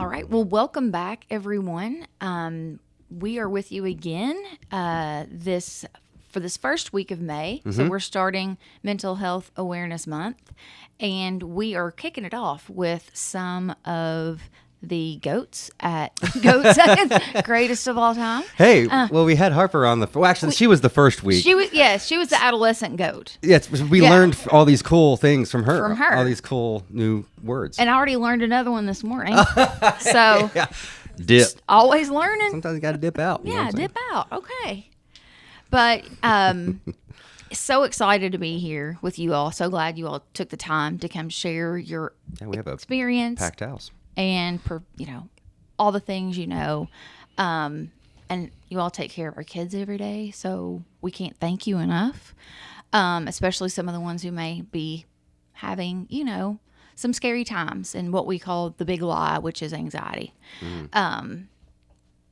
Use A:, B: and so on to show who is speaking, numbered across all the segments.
A: All right. Well, welcome back, everyone. We are with you again for this first week of May. So we're starting Mental Health Awareness Month, and we are kicking it off with some of the goats at greatest of all time.
B: Hey, well, we had Harper on actually, she was the first week.
A: She was the adolescent goat.
B: Yes, we learned all these cool things from her.
A: From her.
B: All these cool new words.
A: And I already learned another one this morning. So
B: Yeah. Dip.
A: always learning.
B: Sometimes you got to dip out.
A: Yeah, dip out. Okay. But so excited to be here with you all. So glad you all took the time to come share your
B: We have a
A: experience
B: packed house.
A: and all the things and you all take care of our kids every day, so we can't thank you enough. Especially some of the ones who may be having some scary times and what we call the big lie, which is anxiety.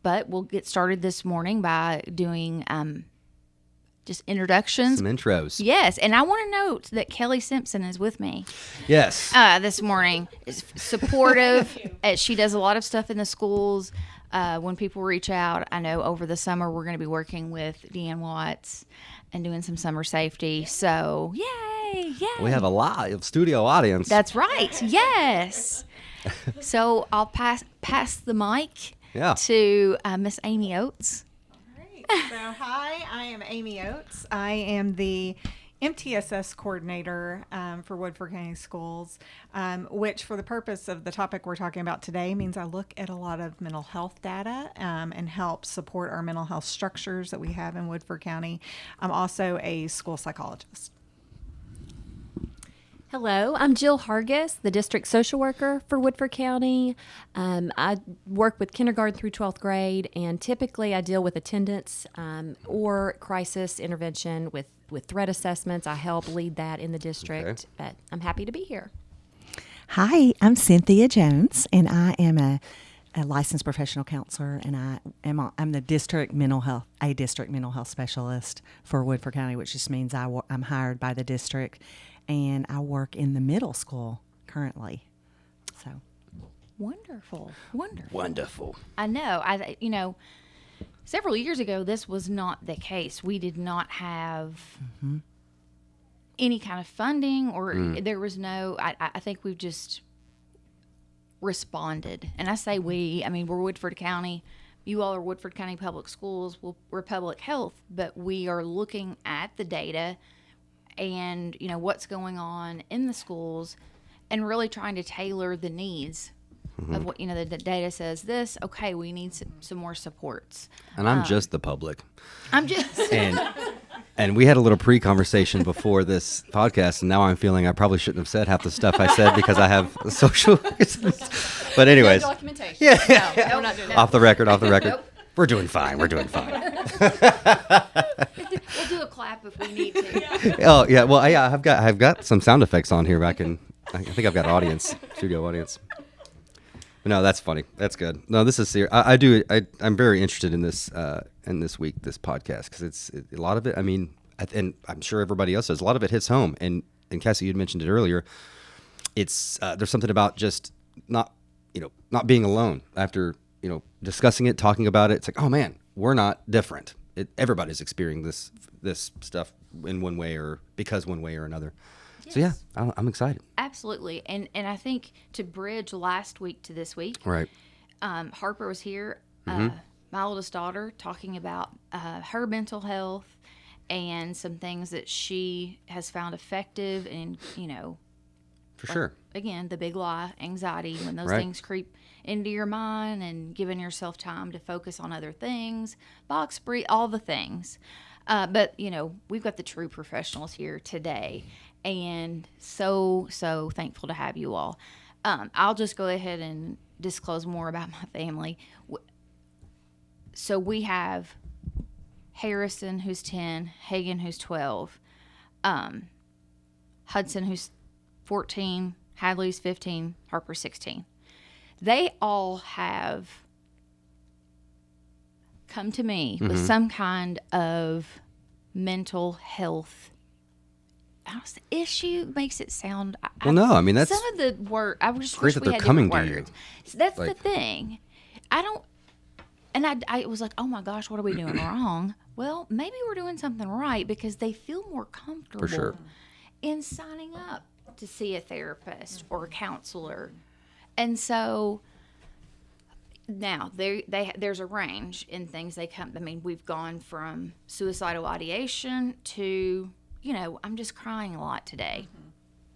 A: But we'll get started this morning by doing just introductions.
B: Some intros.
A: Yes, and I want to note that Kelly Simpson is with me.
B: Yes.
A: This morning. Is supportive. She does a lot of stuff in the schools. When people reach out, I know over the summer we're going to be working with Deanne Watts and doing some summer safety. So, yay!
B: We have a live studio audience.
A: That's right. Yes. So I'll pass the mic to Miss Amy Oats.
C: So, hi, I am Amy Oats. I am the MTSS coordinator for Woodford County Schools, which for the purpose of the topic we're talking about today means I look at a lot of mental health data and help support our mental health structures that we have in Woodford County. I'm also a school psychologist.
D: Hello, I'm Jill Hargis, the district social worker for Woodford County. I work with kindergarten through 12th grade, and typically I deal with attendance or crisis intervention with threat assessments. I help lead that in the district, but I'm happy to be here.
E: Hi, I'm Cynthia Jones, and I am a licensed professional counselor, and I'm the district mental health specialist for Woodford County, which just means I'm hired by the district. And I work in the middle school currently. So
A: Wonderful. I know. Several years ago, this was not the case. We did not have any kind of funding, or there was no. I think we've just responded, and I say we. I mean, we're Woodford County. You all are Woodford County Public Schools. We're public health, but we are looking at the data and what's going on in the schools and really trying to tailor the needs of what the data says this. Okay, we need some more supports.
B: And I'm just the public.
A: I'm just
B: and we had a little pre-conversation before this podcast, and now I'm feeling I probably shouldn't have said half the stuff I said because I have social reasons. But anyways,
D: No documentation.
B: Yeah.
D: No, we're not doing that.
B: Off the record.
A: Nope.
B: We're doing fine.
A: We'll do a clap if we need to.
B: Oh yeah, well I've got some sound effects on here. I think I've got studio audience. But no, that's funny. That's good. No, this is serious. I'm very interested in this this podcast because a lot of it. I mean, and I'm sure everybody else does. A lot of it hits home. And Cassie, you'd mentioned it earlier. It's there's something about just not being alone after discussing it, talking about it. It's like, oh man, we're not different. Everybody's experiencing this stuff in one way or another. Yes. So yeah, I'm excited.
A: Absolutely, and I think to bridge last week to this week,
B: right?
A: Harper was here, my oldest daughter, talking about her mental health and some things that she has found effective, and
B: for sure.
A: Again, the big lie, anxiety, when those
B: Right.
A: things creep into your mind, and giving yourself time to focus on other things, box breathe, all the things. But we've got the true professionals here today, and so thankful to have you all. I'll just go ahead and disclose more about my family. So we have Harrison, who's 10, Hagan, who's 12, Hudson, who's 14, Hadley's 15, Harper 16. They all have come to me with some kind of mental health issue makes it sound.
B: Well, no, I mean, that's
A: some of the word. I just
B: great
A: wish
B: that
A: we
B: they're
A: had
B: coming
A: different
B: to you.
A: words. So that's the
B: Like-
A: thing. I don't. And I was like, oh my gosh, what are we doing wrong? Well, maybe we're doing something right because they feel more comfortable
B: sure.
A: in signing up to see a therapist or a counselor. And so now there's a range in things they come. I mean, we've gone from suicidal ideation to, I'm just crying a lot today.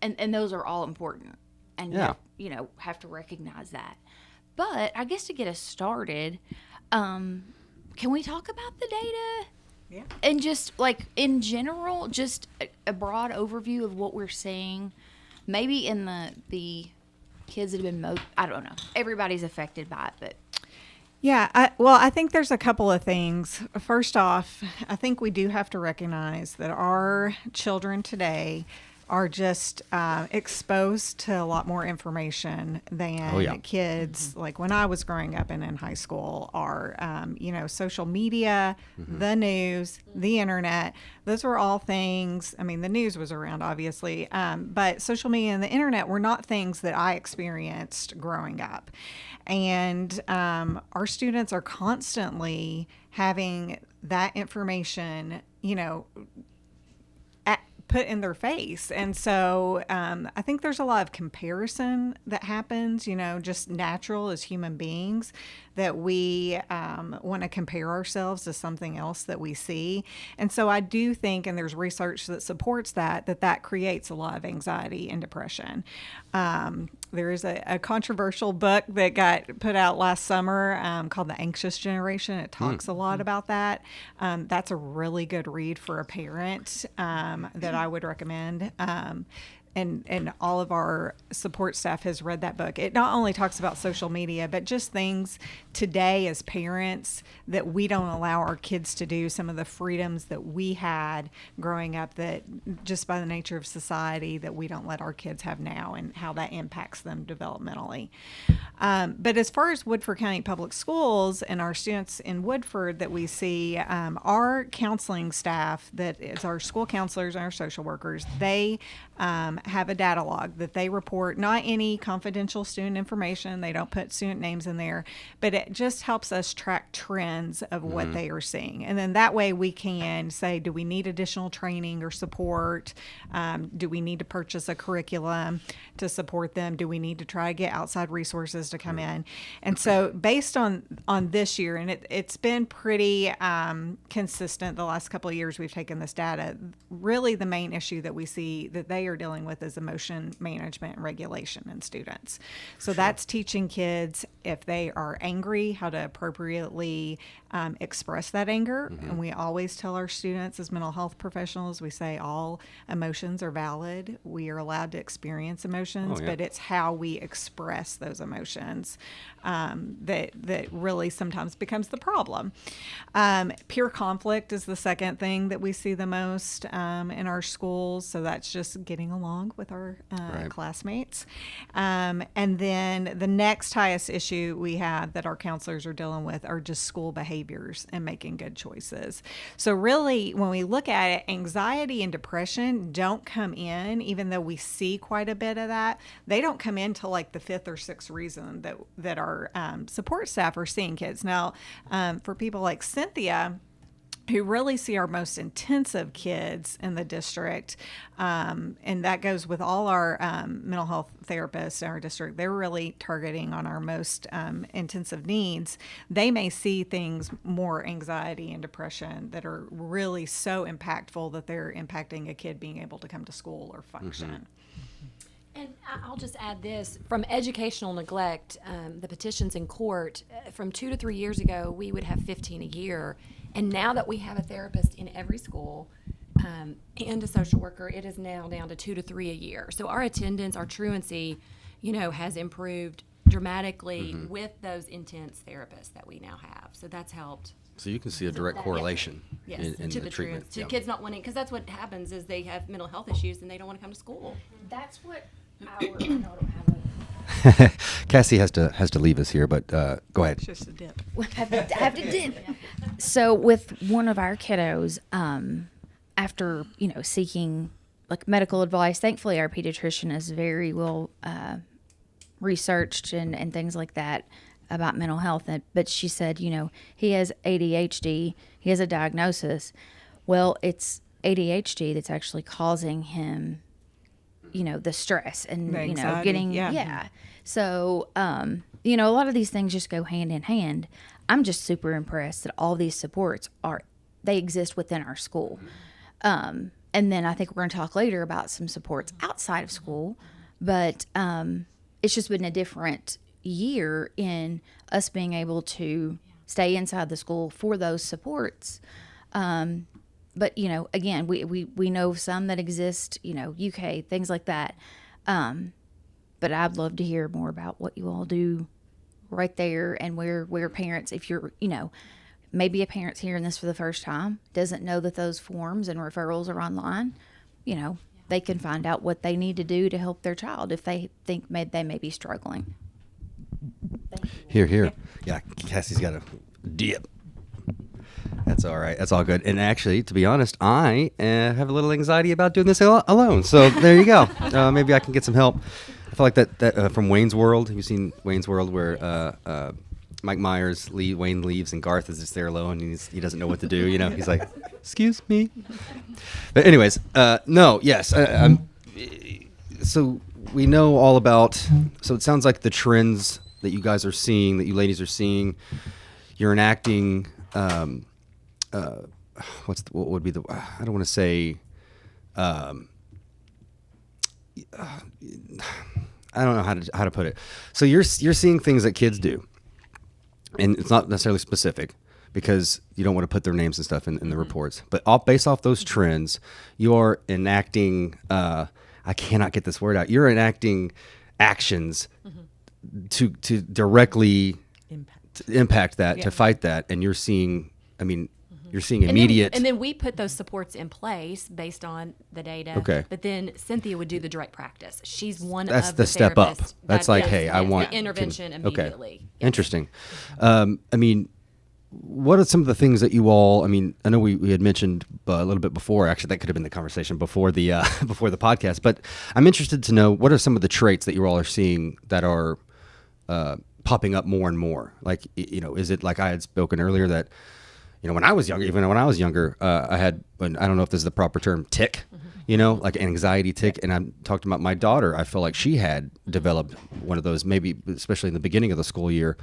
A: And those are all important. And
B: Yeah.
A: you have to recognize that. But I guess to get us started, can we talk about the data?
C: Yeah.
A: And just like in general, just a broad overview of what we're seeing, maybe in the kids that have been I don't know. Everybody's affected by it, but
C: Yeah, I think there's a couple of things. First off, I think we do have to recognize that our children today are just exposed to a lot more information than kids like when I was growing up and in high school are. Social media, the news, the internet, those were all things. I mean, the news was around, obviously, but social media and the internet were not things that I experienced growing up. And our students are constantly having that information, put in their face. And so I think there's a lot of comparison that happens, just natural as human beings, that we want to compare ourselves to something else that we see. And so I do think, and there's research that supports that creates a lot of anxiety and depression. There is a controversial book that got put out last summer called The Anxious Generation. It talks a lot about that. That's a really good read for a parent that I would recommend. And all of our support staff has read that book. It not only talks about social media, but just things today as parents that we don't allow our kids to do, some of the freedoms that we had growing up that just by the nature of society that we don't let our kids have now and how that impacts them developmentally. But as far as Woodford County Public Schools and our students in Woodford that we see, our counseling staff, that is our school counselors and our social workers, they have a data log that they report, not any confidential student information. They don't put student names in there, but it just helps us track trends of what they are seeing. And then that way we can say, do we need additional training or support? Do we need to purchase a curriculum to support them? Do we need to try to get outside resources to come in? And so based on this year, and it's been pretty consistent the last couple of years we've taken this data, really the main issue that we see that they are dealing with is emotion management and regulation in students. So that's teaching kids, if they are angry, how to appropriately express that anger. And we always tell our students as mental health professionals, we say all emotions are valid. We are allowed to experience emotions, but it's how we express those emotions that really sometimes becomes the problem. Peer conflict is the second thing that we see the most in our schools. So that's just getting along with our classmates. And then the next highest issue we have that our counselors are dealing with are just school behaviors and making good choices. So really, when we look at it, anxiety and depression don't come in, even though we see quite a bit of that, they don't come in till like the fifth or sixth reason that our support staff are seeing kids. Now, for people like Cynthia, who really see our most intensive kids in the district, and that goes with all our mental health therapists in our district. They're really targeting on our most intensive needs. They may see things more anxiety and depression that are really so impactful that they're impacting a kid being able to come to school or function.
D: And I'll just add this, from educational neglect, the petitions in court, from 2 to 3 years ago, we would have 15 a year. And now that we have a therapist in every school and a social worker, it is now down to 2 to 3 a year. So our attendance, our truancy, has improved dramatically with those intense therapists that we now have. So that's helped.
B: So you can see a direct correlation
D: Yes,
B: in
D: to
B: the treatment.
D: To kids not wanting, because that's what happens is they have mental health issues and they don't want to come to school.
A: that's what I don't have a
B: Cassie has to leave us here, but go ahead.
C: It's just a dip.
A: have to dip. So with one of our kiddos, after seeking like medical advice. Thankfully, our pediatrician is very well researched and things like that about mental health. But she said, he has ADHD. He has a diagnosis. Well, it's ADHD that's actually causing him, the stress and,
C: The anxiety,
A: getting,
C: yeah.
A: So, a lot of these things just go hand in hand. I'm just super impressed that all these supports they exist within our school. And then I think we're going to talk later about some supports outside of school, but it's just been a different year in us being able to stay inside the school for those supports. But, again, we know some that exist, UK, things like that. But I'd love to hear more about what you all do right there and where parents, if you're, maybe a parent's hearing this for the first time, doesn't know that those forms and referrals are online, they can find out what they need to do to help their child if they think they may be struggling.
B: Here. Yeah, Cassie's got a dip. That's all right. That's all good. And actually, to be honest, I have a little anxiety about doing this alone. So there you go. Maybe I can get some help. I feel like that from Wayne's World. Have you seen Wayne's World where Mike Myers, Wayne leaves and Garth is just there alone and he doesn't know what to do. He's like, excuse me. But anyways, no, yes. So we know all about, so it sounds like the trends that you guys are seeing, that you ladies are seeing, you're enacting, what would be I don't want to say, I don't know how to put it. So you're seeing things that kids do, and it's not necessarily specific because you don't want to put their names and stuff in the reports. But based off those trends, you are enacting. I cannot get this word out. You're enacting actions to directly impact that, to fight that, and you're seeing. You're seeing immediate.
D: And then we put those supports in place based on the data.
B: Okay.
D: But then Cynthia would do the direct practice. She's one
B: That's
D: of
B: the step up.
D: therapists
B: That's
D: that
B: like,
D: does,
B: hey, I want
D: the intervention immediately.
B: Okay. Interesting. What are some of the things that you all? I know we had mentioned a little bit before. Actually, that could have been the conversation before the before the podcast. But I'm interested to know what are some of the traits that you all are seeing that are popping up more and more. Like, is it like I had spoken earlier that. When I was younger, I had, I don't know if this is the proper term, tick, like an anxiety tick. And I'm talking about my daughter. I feel like she had developed one of those, maybe especially in the beginning of the school year,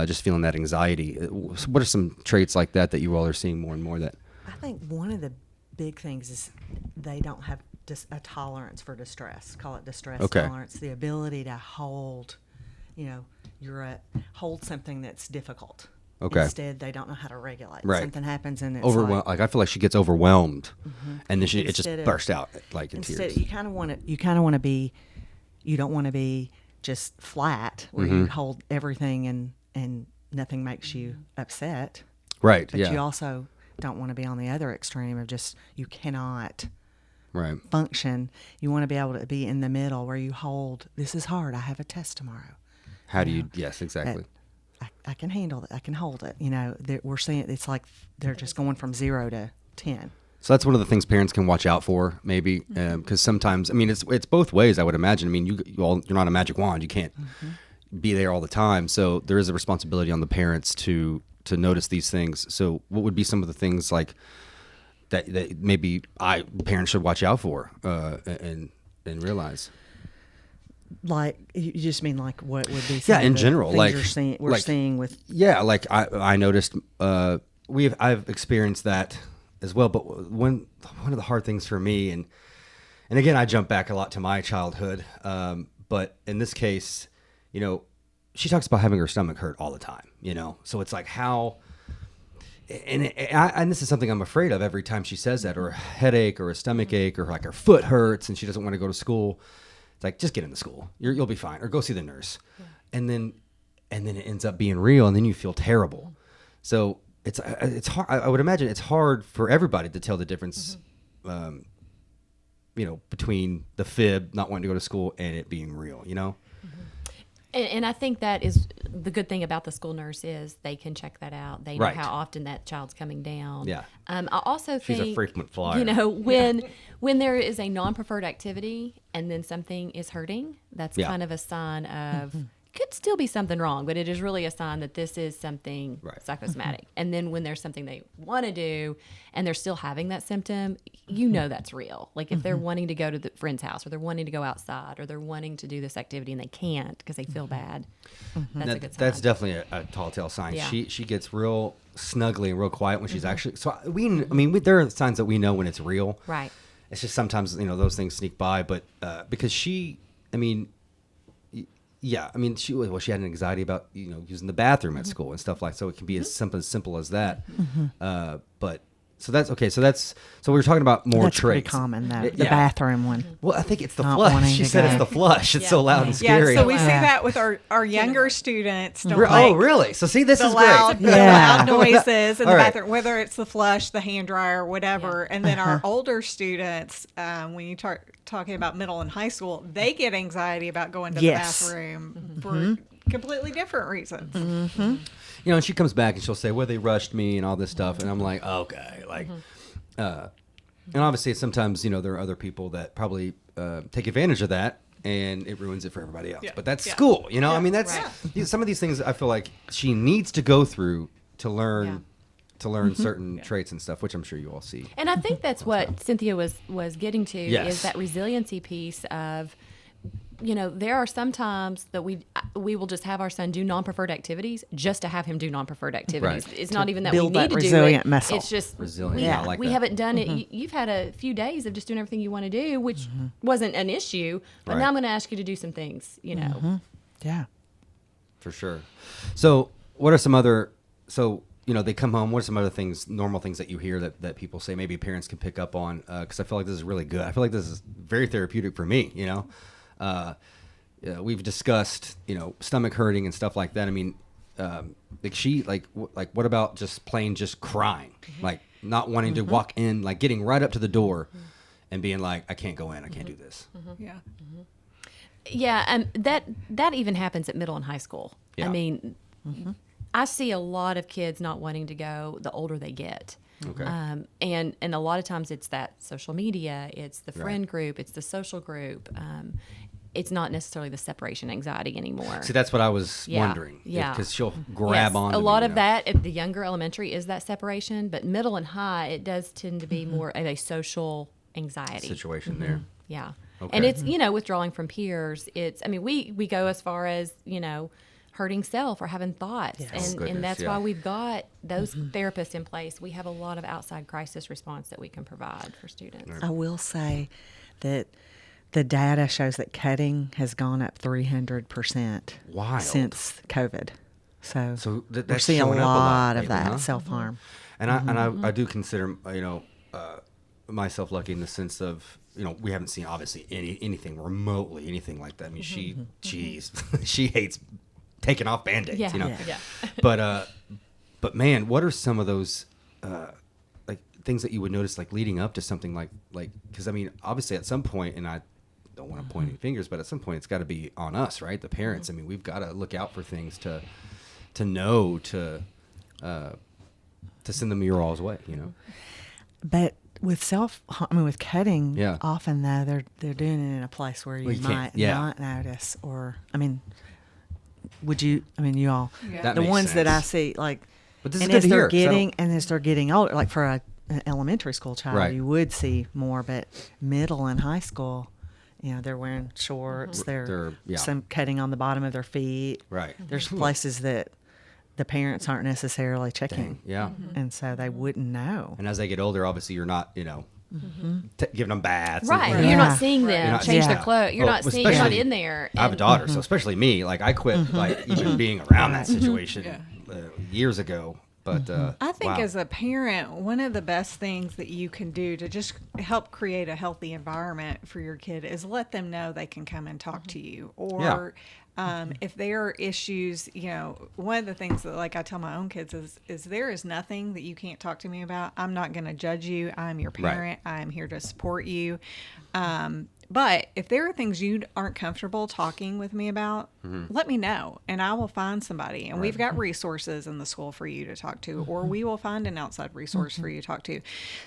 B: just feeling that anxiety. What are some traits like that you all are seeing more and more that?
E: I think one of the big things is they don't have just a tolerance for distress. Call it distress tolerance. The ability to hold, hold something that's difficult.
B: Okay.
E: Instead, they don't know how to regulate.
B: Right.
E: Something happens and it's
B: overwhelmed. Like I feel like she gets overwhelmed, and then it just
E: Instead of-
B: bursts out like in
E: instead,
B: tears.
E: you kind of want to be, you don't want to be just flat where you hold everything and nothing makes you upset.
B: Right.
E: But
B: Yeah.
E: you also don't want to be on the other extreme of just you cannot
B: Right.
E: function. You want to be able to be in the middle where you hold. This is hard. I have a test tomorrow.
B: How do you? Yes. Exactly.
E: I can handle it. I can hold it. We're seeing it's like they're just going from 0 to 10.
B: So that's one of the things parents can watch out for, maybe, because sometimes, it's both ways. I would imagine. You're not a magic wand. You can't be there all the time. So there is a responsibility on the parents to notice these things. So what would be some of the things like that maybe parents should watch out for and realize?
E: Like you just mean like what would be
B: Yeah, in general, like
E: we're seeing with
B: like I noticed I've experienced that as well. But one of the hard things for me, and again I jump back a lot to my childhood, but in this case, she talks about having her stomach hurt all the time. So it's like how. And this is something I'm afraid of every time she says that, or a headache, or a stomach ache, or like her foot hurts and she doesn't want to go to school. It's like, just get into school. You'll be fine, or go see the nurse. Yeah. And then it ends up being real, and then you feel terrible. So it's hard. I would imagine it's hard for everybody to tell the difference, between the fib, not wanting to go to school, and it being real.
D: And I think that is the good thing about the school nurse is they can check that out. They know
B: Right.
D: how often that child's coming down.
B: Yeah.
D: I also
B: She's
D: think
B: a frequent flyer.
D: You know, when there is a non-preferred activity and then something is hurting, that's
B: Yeah.
D: kind of a sign of could still be something wrong, but it is really a sign that this is something
B: Right.
D: psychosomatic. And then when there's something they want to do and they're still having that symptom, you know that's real. Like if they're wanting to go to the friend's house or they're wanting to go outside or they're wanting to do this activity and they can't because they feel bad, that's a good sign.
B: That's definitely a tall tale sign.
D: Yeah.
B: She gets real snuggly and real quiet when she's actually. So there are signs that we know when it's real.
D: Right.
B: It's just sometimes those things sneak by, but because she had an anxiety about using the bathroom at school and stuff like. So it can be as simple as that. But so that's okay. So we were talking about more
E: That's pretty
B: traits.
E: common though. The
B: Yeah.
E: bathroom one.
B: Well, I think it's the
E: Not
B: flush.
E: wanting
B: She
E: to
B: said
E: go.
B: it's the flush. It's so loud and scary.
C: Yeah, so we see
E: Yeah.
C: that with our younger students. Don't
B: Oh,
C: like
B: really? So see, this
C: the
B: is
C: loud,
B: great.
C: the
E: Yeah.
C: loud noises in the
B: All right.
C: bathroom, whether it's the flush, the hand dryer, whatever. And then our older students, when you talking about middle and high school, they get anxiety about going to
E: Yes.
C: the bathroom for completely different reasons.
B: And she comes back and she'll say, well, they rushed me and all this stuff. And I'm like, okay. And obviously sometimes, there are other people that probably take advantage of that and it ruins it for everybody else.
C: Yeah.
B: But that's
C: Yeah.
B: school, I mean, that's
D: Right.
B: some of these things I feel like she needs to go through to learn
D: Yeah.
B: certain traits and stuff, which I'm sure you all see.
D: And I think that's what Cynthia was getting to
B: Yes.
D: is that resiliency piece of, there are some times that we will just have our son do non-preferred activities just to have him do non-preferred activities.
B: Right.
D: It's not even that we
E: build
D: need
E: that
D: to do
E: resilient
D: it.
E: muscle.
D: It's just
B: Resilient,
E: yeah,
B: I like
D: we
B: that.
D: haven't done it. You've had a few days of just doing everything you want to do, which wasn't an issue. But
B: Right.
D: now I'm going to ask you to do some things.
E: Yeah.
B: For sure. So what are some other, they come home, what are some other things, normal things that you hear that people say maybe parents can pick up on? Because I feel like this is really good. I feel like this is very therapeutic for me, we've discussed, stomach hurting and stuff like that. I mean, what about just crying, like not wanting to walk in, like getting right up to the door and being like, I can't go in, I can't do this.
C: Yeah.
D: Yeah, and that even happens at middle and high school.
B: Yeah.
D: I mean, I see a lot of kids not wanting to go the older they get.
B: Okay.
D: And a lot of times it's that social media, it's the friend group, it's the social group. It's not necessarily the separation anxiety anymore.
B: See, that's what I was wondering.
D: Yeah.
B: Because she'll grab on.
D: A lot of that at the younger elementary is that separation, but middle and high, it does tend to be more of a social anxiety.
B: situation there.
D: Yeah.
B: Okay.
D: And it's, withdrawing from peers. We go as far as, hurting self or having thoughts.
E: Yes.
B: Oh, goodness,
D: And that's
B: yeah.
D: why we've got those therapists in place. We have a lot of outside crisis response that we can provide for students.
E: I will say that the data shows that cutting has gone up 300%
B: Wild.
E: since COVID. So, we're
B: that's
E: seeing a
B: showing up
E: lot of
B: lately,
E: that
B: huh?
E: self-harm.
B: And I do consider myself lucky in the sense of we haven't seen obviously anything remotely anything like that. I mean she hates taking off Band-Aids,
D: Yeah.
E: Yeah.
B: But man, what are some of those like things that you would notice like leading up to something like because I mean obviously at some point, and I don't want to point any fingers, but at some point it's got to be on us, right? The parents. I mean, we've got to look out for things to know to send them your all's way,
E: But with with cutting,
B: Yeah.
E: often though they're doing it in a place where you
B: you can't-
E: might
B: yeah.
E: not notice, or would you? You all,
B: That
E: the
B: makes
E: ones that I
B: sense.
E: see,
B: But this is
E: and
B: good
E: as
B: to
E: they're
B: hear, 'cause I don't-
E: getting and as they're getting older, like for an elementary school child,
B: Right.
E: you would see more, but middle and high school, they're wearing shorts,
B: They're- yeah.
E: some cutting on the bottom of their feet.
B: Right.
E: There's places that the parents aren't necessarily checking,
B: Dang, yeah.
E: and so they wouldn't know.
B: And as they get older, obviously you're not, giving them baths.
D: Right.
B: And,
D: You're
E: Yeah.
D: not seeing them
B: You're not
D: change
B: seeing
D: their
B: that.
D: clothes. You're
B: Oh,
D: not seeing, you're not
B: especially-
D: in there.
B: I have a
D: And-
B: daughter, so especially me, like I quit, like even being around that situation years ago. But
C: I think
B: wow.
C: as a parent, one of the best things that you can do to just help create a healthy environment for your kid is let them know they can come and talk to you. Or if there are issues, one of the things that like I tell my own kids is there is nothing that you can't talk to me about. I'm not going to judge you. I'm your
B: Right.
C: parent. I'm here to support you. But if there are things you aren't comfortable talking with me about, let me know and I will find somebody. And we've got resources in the school for you to talk to, or we will find an outside resource for you to talk to.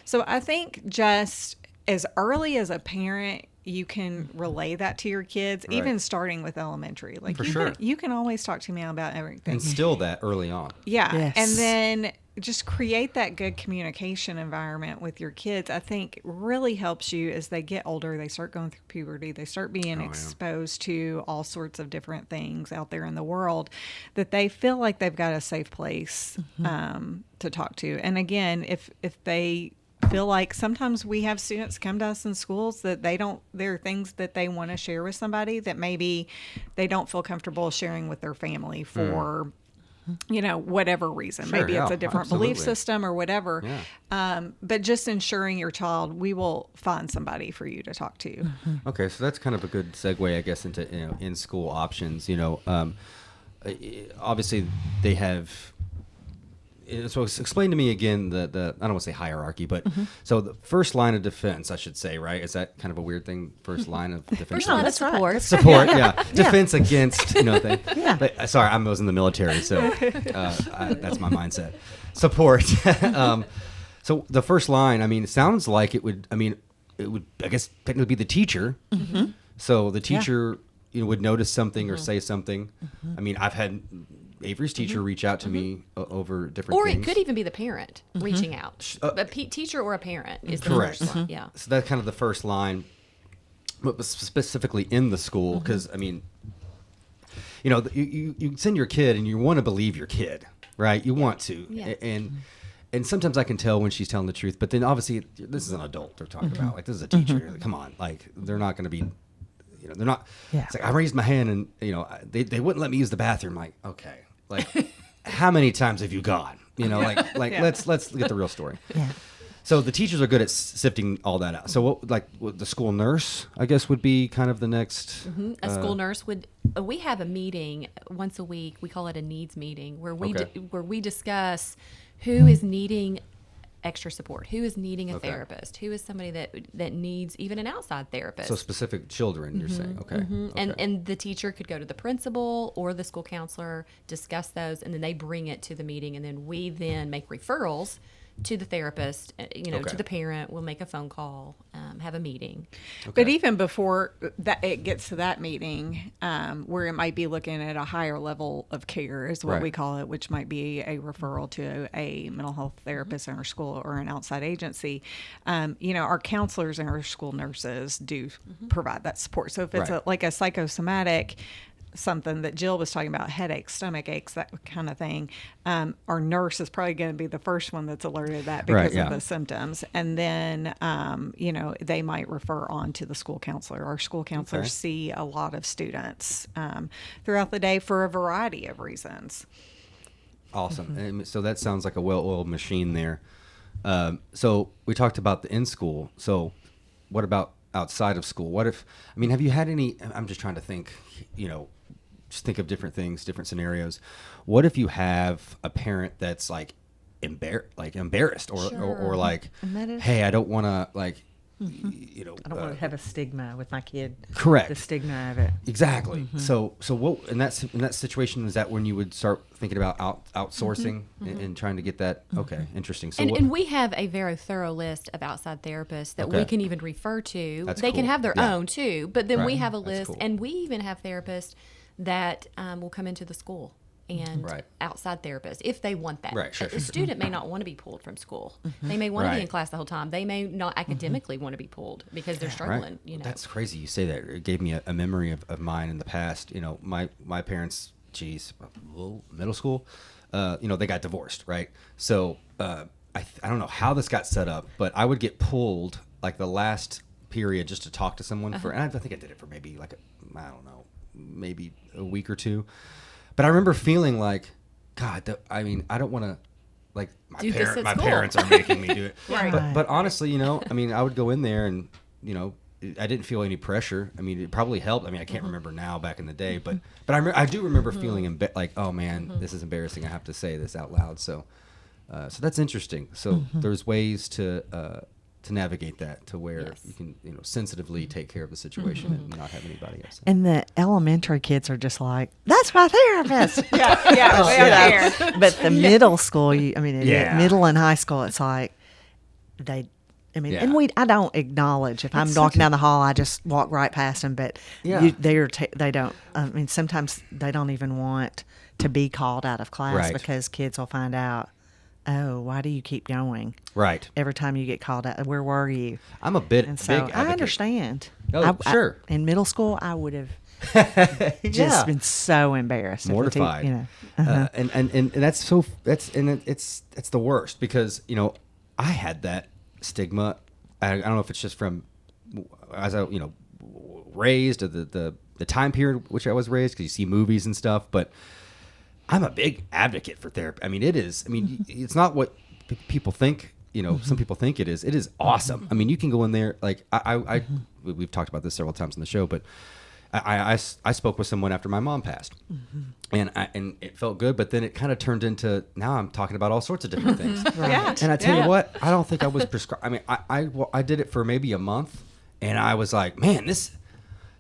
C: So I think just as early as a parent, you can relay that to your kids, even starting with elementary. Like you can always talk to me about everything.
B: Instill that early on.
C: Yeah.
E: Yes.
C: And then just create that good communication environment with your kids. I think really helps you as they get older. They start going through puberty. They start being exposed to all sorts of different things out there in the world, that they feel like they've got a safe place to talk to. And again, if they feel like, sometimes we have students come to us in schools that there are things that they want to share with somebody that maybe they don't feel comfortable sharing with their family for whatever reason.
B: Sure,
C: maybe it's a different belief
B: absolutely.
C: system or whatever.
B: Yeah.
C: But just ensuring your child, we will find somebody for you to talk to.
B: Okay, so that's kind of a good segue, I guess, into in-school options. Obviously they have. So explain to me again the I don't want to say hierarchy, but so the first line of defense, I should say, right? Is that kind of a weird thing? First line of defense.
D: First line of
E: that's right.
D: support.
B: Support, yeah. Defense against, thing.
E: Yeah.
B: But, sorry, I was in the military, so that's my mindset. Support. So the first line, I mean, it sounds like it would, I guess, technically be the teacher. So the teacher, would notice something or say something. I mean, I've had Avery's teacher reach out to me over different
D: Or
B: things.
D: it could even be the parent reaching out. A teacher or a parent is the
B: Correct.
D: first one. Yeah.
B: So that's kind of the first line, but specifically in the school, because you send your kid and you want to believe your kid, right? You want to,
D: Yeah.
B: and sometimes I can tell when she's telling the truth, but then obviously this is an adult they're talking about. Like, this is a teacher. Like, come on, like, they're not going to be. They're not.
E: Yeah.
B: It's like, I raised my hand and they wouldn't let me use the bathroom. Like, okay, like how many times have you gone? Let's get the real story.
E: Yeah.
B: So the teachers are good at sifting all that out. So what the school nurse, I guess, would be kind of the next.
D: A school nurse would. We have a meeting once a week. We call it a needs meeting, where we discuss who is needing extra support, who is needing a therapist, who is somebody that needs even an outside therapist.
B: So specific children, you're saying, okay.
D: And the teacher could go to the principal or the school counselor, discuss those, and then they bring it to the meeting, and then we then make referrals to the therapist, to the parent. We'll make a phone call, have a meeting.
C: But even before that, it gets to that meeting, where it might be looking at a higher level of care is what we call it, which might be a referral to a mental health therapist in our school or an outside agency. Our counselors and our school nurses do provide that support. So if it's like a psychosomatic something that Jill was talking about, headaches, stomach aches, that kind of thing, our nurse is probably going to be the first one that's alerted to that because of the symptoms. And then, they might refer on to the school counselor. Our school counselors see a lot of students throughout the day for a variety of reasons.
B: Awesome. And so that sounds like a well-oiled machine there. So we talked about the in-school. So what about outside of school? Have you had any, I'm just trying to think, just think of different things, different scenarios. What if you have a parent that's embarrassed or like, hey, I don't want to I
E: don't want to have a stigma with my kid.
B: Correct.
E: The stigma of it.
B: Exactly. So what in that situation, is that when you would start thinking about outsourcing and trying to get that? Okay, interesting. So
D: and we have a very thorough list of outside therapists that we can even refer to. They can have their own too, but then we have a list, and we even have therapists that will come into the school and outside therapists if they want that.
B: Right, sure.
D: A student may not want to be pulled from school. They may want to be in class the whole time. They may not academically want to be pulled because they're struggling.
B: That's crazy you say that. It gave me a memory of mine in the past. My parents, middle school, they got divorced, right? So I don't know how this got set up, but I would get pulled like the last period just to talk to someone and I think I did it for maybe maybe a week or two. But I remember feeling like, God, I don't want to, like, my parents are making me do it. But honestly, I would go in there and, I didn't feel any pressure. I mean, it probably helped. I mean, I can't remember now back in the day, but I do remember feeling like, oh man, this is embarrassing. I have to say this out loud. So that's interesting. So there's ways to to navigate that to where
D: Yes.
B: you can, sensitively take care of the situation and not have anybody else.
E: And the elementary kids are just like, that's my therapist.
C: Yeah.
E: But the middle school,
B: Yeah.
E: middle and high school, it's like
B: Yeah.
E: I don't acknowledge if I'm
B: It's
E: walking
B: such a-
E: down the hall, I just walk right past them. But
B: Yeah.
E: they don't. Sometimes they don't even want to be called out of class
B: Right.
E: because kids will find out, oh, why do you keep going?
B: Right.
E: Every time you get called out, where were you?
B: I'm a big
E: And so
B: advocate.
E: I understand.
B: Oh, sure.
E: In middle school, I would have just
B: Yeah.
E: been so embarrassed, if the
B: Mortified. And that's it's the worst because I had that stigma. I don't know if it's just from as I raised or the time period which I was raised, because you see movies and stuff, but I'm a big advocate for therapy. I mean, it is. I mean, it's not what people think. Some people think it is. It is awesome. I mean, you can go in there. Like we've talked about this several times on the show, but I spoke with someone after my mom passed, and it felt good. But then it kind of turned into, now I'm talking about all sorts of different things.
C: Yeah.
B: And I tell you what, I don't think I was prescribed. I mean, I did it for maybe a month, and I was like, man, this.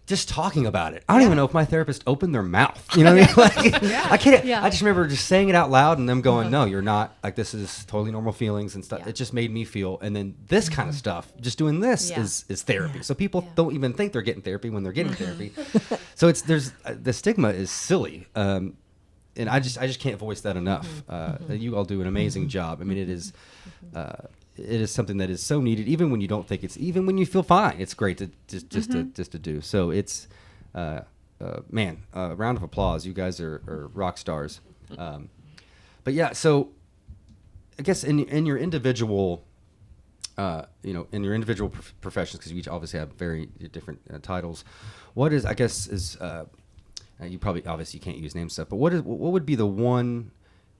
B: Just talking about it, I don't even know if my therapist opened their mouth. You know what I mean? Like, I can't.
D: Yeah.
B: I just remember just saying it out loud and them going, "No, you're not. Like, this is totally normal feelings and stuff."
D: Yeah.
B: It just made me feel. And then this kind of stuff, just doing this
D: Yeah.
B: is therapy. So people
D: Yeah.
B: don't even think they're getting therapy when they're getting therapy. So there's the stigma is silly, and I just can't voice that enough. You all do an amazing job. I mean, it is. It is something that is so needed, even when you don't think even when you feel fine. It's great to just to do. So it's, man, round of applause. You guys are rock stars. But yeah, so I guess in your individual, in your individual professions, because you each obviously have very different titles. What is, I guess, is you probably obviously you can't use name stuff, but what would be the one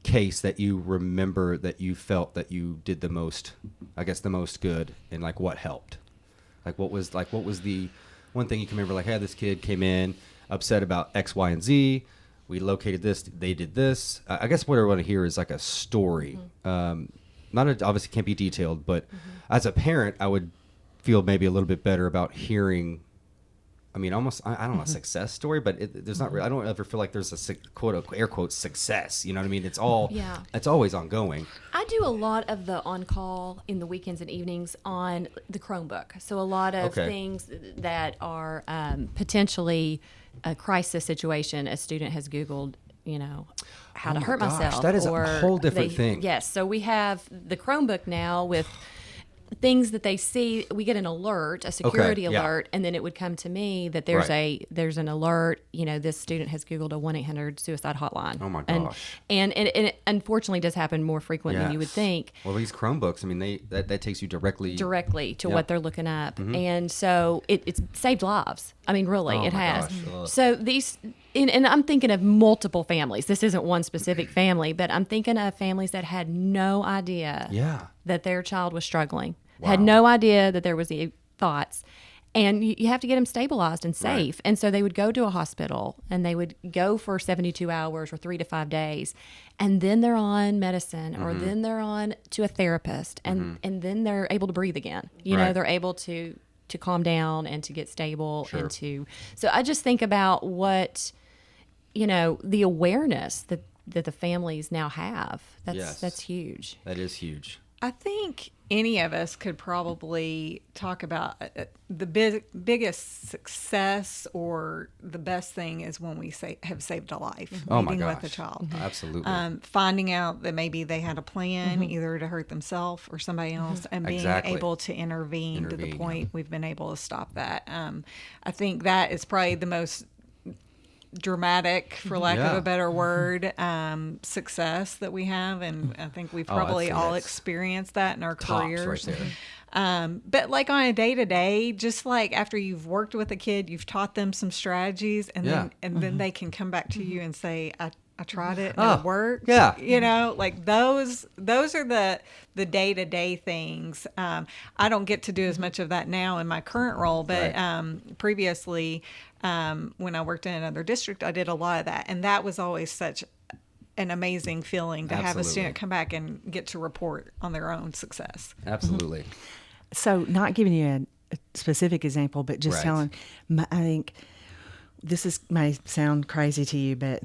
B: case that you remember that you felt that you did the most good, and like what helped? What was the one thing you can remember, like, hey, this kid came in upset about X, Y, and Z. We located this, they did this. I guess what I want to hear is like a story. Obviously can't be detailed, but as a parent, I would feel maybe a little bit better about hearing. I mean, almost, I don't know, a success story, but there's not really, I don't ever feel like there's a quote, air quote, success. You know what I mean? It's all, it's always ongoing.
D: I do a lot of the on-call in the weekends and evenings on the Chromebook. So a lot of things that are potentially a crisis situation. A student has Googled, how to hurt myself.
B: That is a whole different thing.
D: Yes. So we have the Chromebook now with things that they see. We get an alert, a security alert, and then it would come to me that there's there's an alert. This student has Googled a 1-800 suicide hotline.
B: Oh my gosh!
D: And it unfortunately does happen more frequent than you would think.
B: Well, these Chromebooks, I mean, that takes you directly to
D: what they're looking up, and so it's saved lives. I mean, really,
B: Oh
D: it
B: my
D: has.
B: gosh.
D: So these. And I'm thinking of multiple families. This isn't one specific family, but I'm thinking of families that had no idea that their child was struggling, had no idea that there was the thoughts. And you have to get them stabilized and safe. Right. And so they would go to a hospital, and they would go for 72 hours or 3 to 5 days. And then they're on medicine, or then they're on to a therapist, and then they're able to breathe again. They're able to calm down and to get stable.
B: Sure.
D: So I just think about what, the awareness that the families now have. That's huge.
B: That is huge.
C: I think any of us could probably talk about the biggest success or the best thing is when we have saved a life,
B: Oh my
C: meeting
B: gosh.
C: with a child.
B: Absolutely.
C: Finding out that maybe they had a plan either to hurt themselves or somebody else, and being able to intervene to the point we've been able to stop that. I think that is probably the most dramatic, for lack of a better word, success that we have, and I think we've probably all experienced that in our careers.
B: Right there.
C: But like on a day-to-day, just like after you've worked with a kid, you've taught them some strategies, and then they can come back to you and say, I tried it and it worked.
B: Yeah.
C: Like those are the day-to-day things. I don't get to do as much of that now in my current role, but previously, when I worked in another district, I did a lot of that, and that was always such an amazing feeling to have a student come back and get to report on their own success.
B: Absolutely.
E: So not giving you a specific example, but just
B: Right.
E: telling, I think may sound crazy to you, but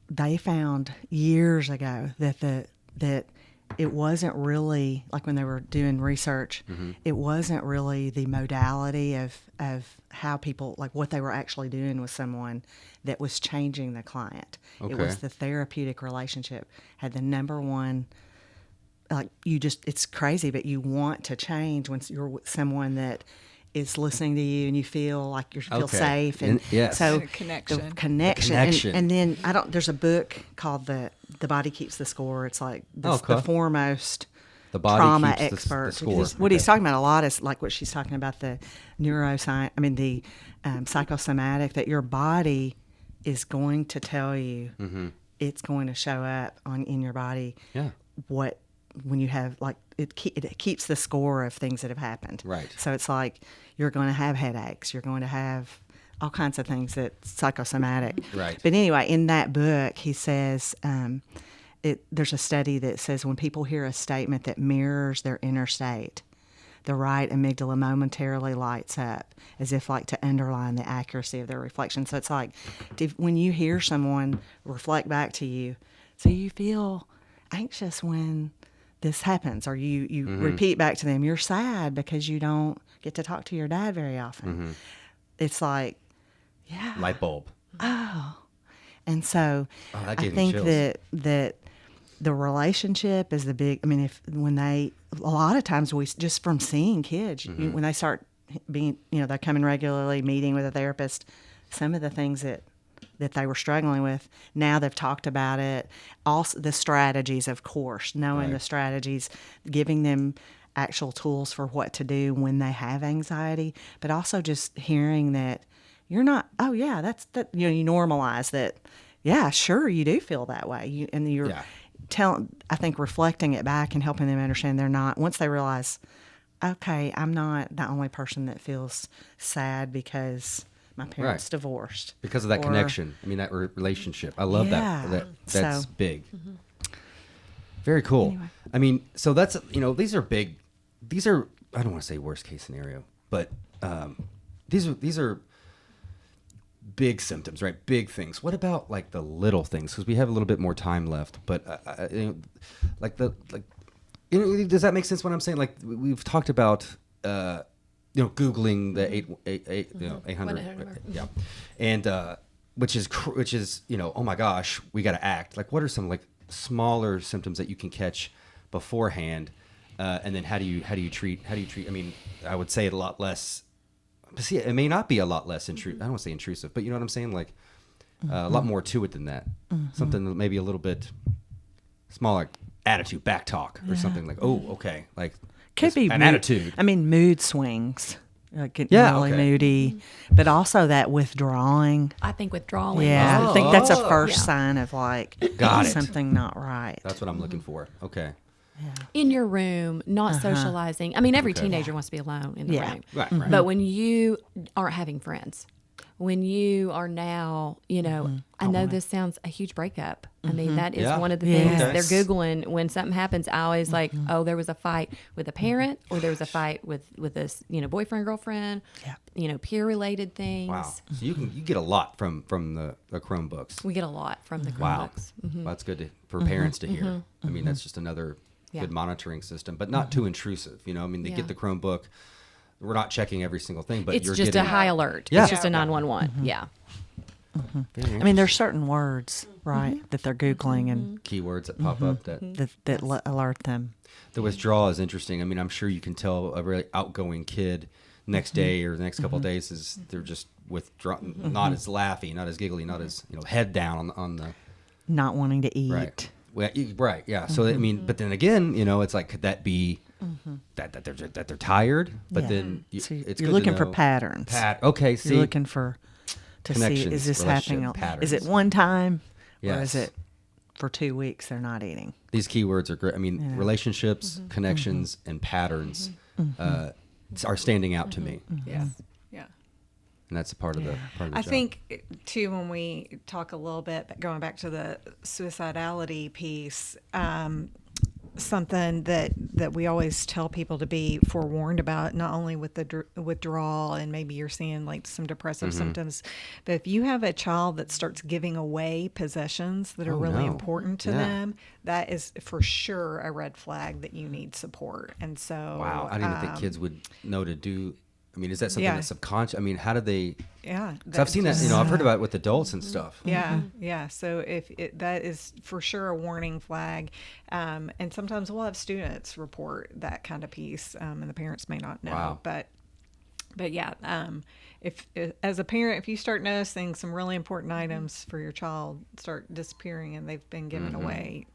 E: they found years ago that it wasn't really, like when they were doing research, it wasn't really the modality of how people, like what they were actually doing with someone that was changing the client. It
B: Okay.
E: was the therapeutic relationship had the number one, like it's crazy, but you want to change when you're with someone that is listening to you and you feel like you feel
B: Okay.
E: safe. And
B: Yes.
E: so
C: And a connection.
E: the connection.
B: The connection.
E: And then there's a book called The Body Keeps the Score. It's like
B: Oh, cool.
E: the foremost
B: The body
E: trauma
B: keeps the
E: expert.
B: score.
E: What he's
B: Okay.
E: talking about a lot is like what she's talking about, the neuroscience, the psychosomatic, that your body is going to tell you, it's going to show up in your body.
B: Yeah.
E: When you have, like, it keeps the score of things that have happened.
B: Right.
E: So it's like you're going to have headaches. You're going to have all kinds of things that's psychosomatic.
B: Right.
E: But anyway, in that book, he says there's a study that says when people hear a statement that mirrors their inner state, the right amygdala momentarily lights up as if like to underline the accuracy of their reflection. So it's like when you hear someone reflect back to you, so you feel anxious when this happens, or you repeat back to them, you're sad because you don't get to talk to your dad very often. It's like, yeah.
B: Light bulb.
E: And so
B: that
E: I
B: gave me
E: think
B: chills.
E: that the relationship is the big, a lot of times we, just from seeing kids, when they start being, they're coming regularly, meeting with a therapist, some of the things that they were struggling with, now they've talked about it. Also, the strategies, of course, knowing
B: Right.
E: the strategies, giving them actual tools for what to do when they have anxiety, but also just hearing that you're not, oh yeah, that's that, you normalize that, yeah, sure, you do feel that way. You're
B: Yeah.
E: I think reflecting it back and helping them understand they're not, once they realize, okay, I'm not the only person that feels sad because my parents
B: Right.
E: divorced.
B: Because of that
E: Or-
B: connection. that relationship. I love
E: Yeah.
B: that's
E: So-
B: big. Very cool.
E: Anyway.
B: So that's, these are big. These are, I don't want to say worst case scenario, but these are big symptoms, right? Big things. What about like the little things? Because we have a little bit more time left, but does that make sense what I'm saying? Like we've talked about, Googling the 800, yeah, and which is oh my gosh, we got to act. Like, what are some like smaller symptoms that you can catch beforehand, and then how do you treat? I would say it a lot less. But see, it may not be a lot less intrusive. I don't want to say intrusive, but you know what I'm saying? Like a lot more to it than that. Something that maybe a little bit smaller, attitude, back talk, or something like, oh, okay, like
E: Could be
B: an
E: mood,
B: attitude.
E: mood swings, getting really
B: okay.
E: moody, but also that withdrawing.
D: I think withdrawing.
E: Yeah, I think that's a first
D: Yeah.
E: sign of like
B: Got it.
E: something not right.
B: That's what I'm looking for. Okay.
D: In your room, not socializing. Every
B: Okay.
D: teenager wants to be alone in the
E: Yeah.
D: room.
B: Right.
D: But when you aren't having friends, when you are now, I know this sounds a huge breakup. That is
B: Yeah.
D: one of the
E: Yes.
D: things they're Googling when something happens. I always like, oh, there was a fight with a parent, or there was a fight with this, boyfriend, girlfriend, peer related things.
B: Wow. So you get a lot from the Chromebooks.
D: We get a lot from the
B: Wow.
D: Chromebooks.
B: Well, that's good for parents to hear. That's just another
D: Yeah.
B: good monitoring system, but not too intrusive. They
D: Yeah.
B: get the Chromebook. We're not checking every single thing, but
D: It's
B: you're
D: just
B: getting
D: a high alert.
B: Yeah.
D: It's just a
B: Yeah.
D: 911. Yeah.
E: There's certain words, right, that they're Googling and
B: keywords that pop up that
E: alert them.
B: the withdrawal is interesting. I'm sure you can tell a really outgoing kid next day or the next couple of days is they're just withdrawn, not as laughy, not as giggly, not as head down on the
E: Not wanting to eat.
B: right. Well, right, yeah. So but then again, it's like, could that be that they're tired? But
E: Yeah.
B: then
E: So
B: it's
E: you're
B: good
E: looking
B: to
E: for
B: know.
E: patterns.
B: Okay, see,
E: You're looking to see,
B: Connections,
E: is this
B: relationship
E: happening? Is it
B: patterns.
E: one time, or
B: Yes.
E: is it for 2 weeks they're not eating?
B: these keywords are great. Relationships, connections, and patterns are standing out to me,
C: Yes. Yeah.
B: and that's a part of the
C: I
B: job.
C: think too, when we talk a little bit, going back to the suicidality piece, something that we always tell people to be forewarned about, not only with the withdrawal and maybe you're seeing like some depressive symptoms, but if you have a child that starts giving away possessions that are really important to them, that is for sure a red flag that you need support. And so,
B: Wow, I didn't even think kids would know to do. I mean, is that something that's subconscious? I mean, how do they?
C: Yeah,
B: because I've seen that. I've heard about it with adults and stuff.
C: Yeah. So if that is for sure a warning flag, and sometimes we'll have students report that kind of piece, and the parents may not know.
B: Wow.
C: But yeah, if as a parent, if you start noticing some really important items for your child start disappearing and they've been given away,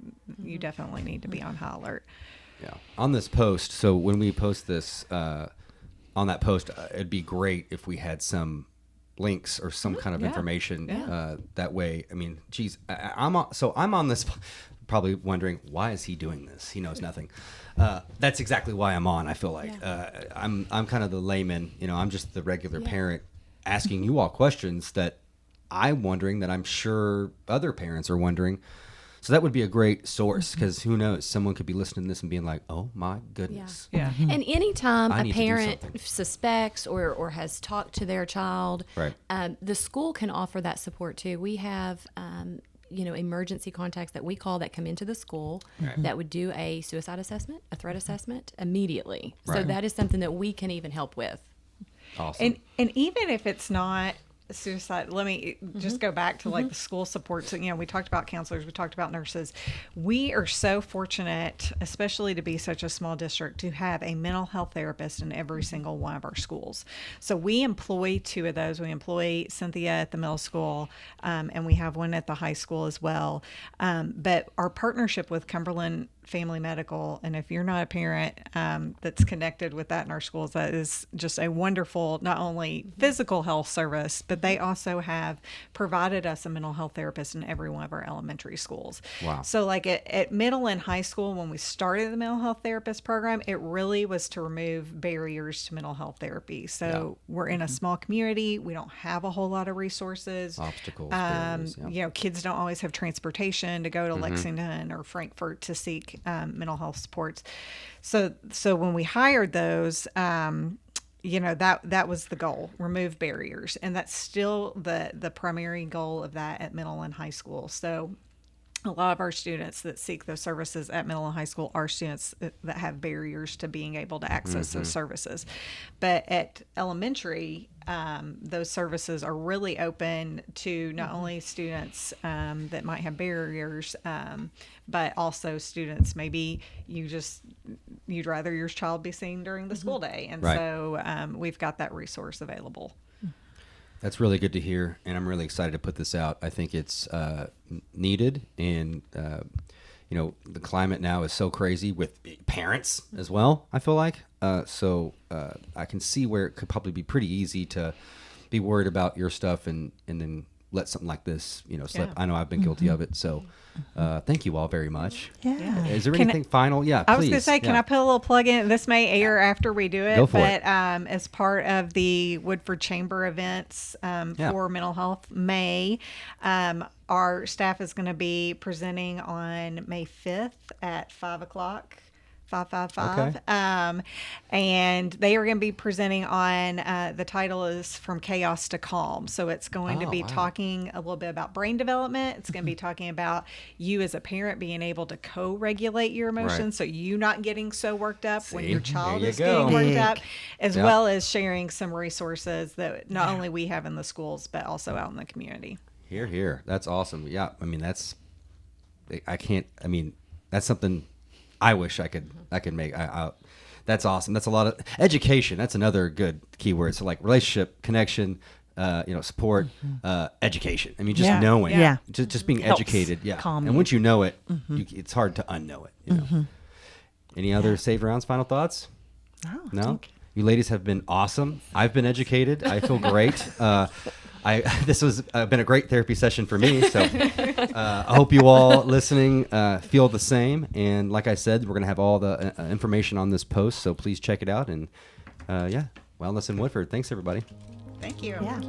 C: you definitely need to be on high alert.
B: Yeah. On this post, so when we post this, on that post, it'd be great if we had some links or some kind of information that way. I mean, geez, I'm on this, probably wondering, why is he doing this? He knows nothing. That's exactly why I'm on. I feel like I'm kind of the layman. I'm just the regular parent asking you all questions that I'm wondering, that I'm sure other parents are wondering. So that would be a great source, because who knows, someone could be listening to this and being like, oh my goodness.
C: Yeah.
D: And anytime
B: I
D: a
B: need to do
D: parent
B: something.
D: suspects or has talked to their child,
B: Right.
D: The school can offer that support too. We have emergency contacts that we call that come into the school that would do a suicide assessment, a threat assessment immediately. So
B: Right.
D: that is something that we can even help with.
B: Awesome.
C: And even if it's not suicide, let me just go back to like the school support. So, we talked about counselors, we talked about nurses. We are so fortunate, especially to be such a small district, to have a mental health therapist in every single one of our schools. So we employ 2 of those. We employ Cynthia at the middle school, and we have one at the high school as well. But our partnership with Cumberland Family Medical, and if you're not a parent that's connected with that in our schools, that is just a wonderful, not only physical health service, but they also have provided us a mental health therapist in every one of our elementary schools.
B: Wow.
C: So like at middle and high school, when we started the mental health therapist program, it really was to remove barriers to mental health therapy. So we're in a small community. We don't have a whole lot of resources.
B: Obstacles, barriers,
C: Kids don't always have transportation to go to Lexington or Frankfort to seek mental health supports. So when we hired those, that was the goal: remove barriers, and that's still the primary goal of that at middle and high school. So a lot of our students that seek those services at middle and high school are students that have barriers to being able to access those services. But at elementary, those services are really open to not only students that might have barriers, but also students maybe you'd rather your child be seen during the school day. And so we've got that resource available.
B: That's really good to hear, and I'm really excited to put this out. I think it's needed, and the climate now is so crazy with parents as well, I feel like. So I can see where it could probably be pretty easy to be worried about your stuff and then let something like this, slip. I know I've been guilty of it. So thank you all very much.
E: Yeah.
B: Is there anything final? Yeah, please.
C: I was going to say, can I put a little plug in? This may air after we do it.
B: Go for
C: but
B: it.
C: As part of the Woodford Chamber events for Mental Health May, our staff is going to be presenting on May 5th at 5 o'clock. 555.
B: Okay.
C: And they are going to be presenting on, the title is From Chaos to Calm. So it's going to be talking a little bit about brain development. It's going to be talking about you as a parent being able to co-regulate your emotions. So you not getting so worked up when your child is getting worked up, as well as sharing some resources that not only we have in the schools, but also out in the community.
B: Hear, hear. That's awesome. Yeah. I mean, that's something I wish I could make. That's awesome. That's a lot of education. That's another good keyword. So like relationship, connection, support, education. I mean, just knowing, just being
E: Helps
B: educated. Yeah.
E: calm
B: And
E: you.
B: once you know it, it's hard to unknow it. Any other save rounds, final thoughts? No? You ladies have been awesome. I've been educated. I feel great. This was been a great therapy session for me. So I hope you all listening feel the same. And like I said, we're going to have all the information on this post. So please check it out. And Wellness in Woodford. Thanks, everybody.
C: Thank you.
E: Yeah.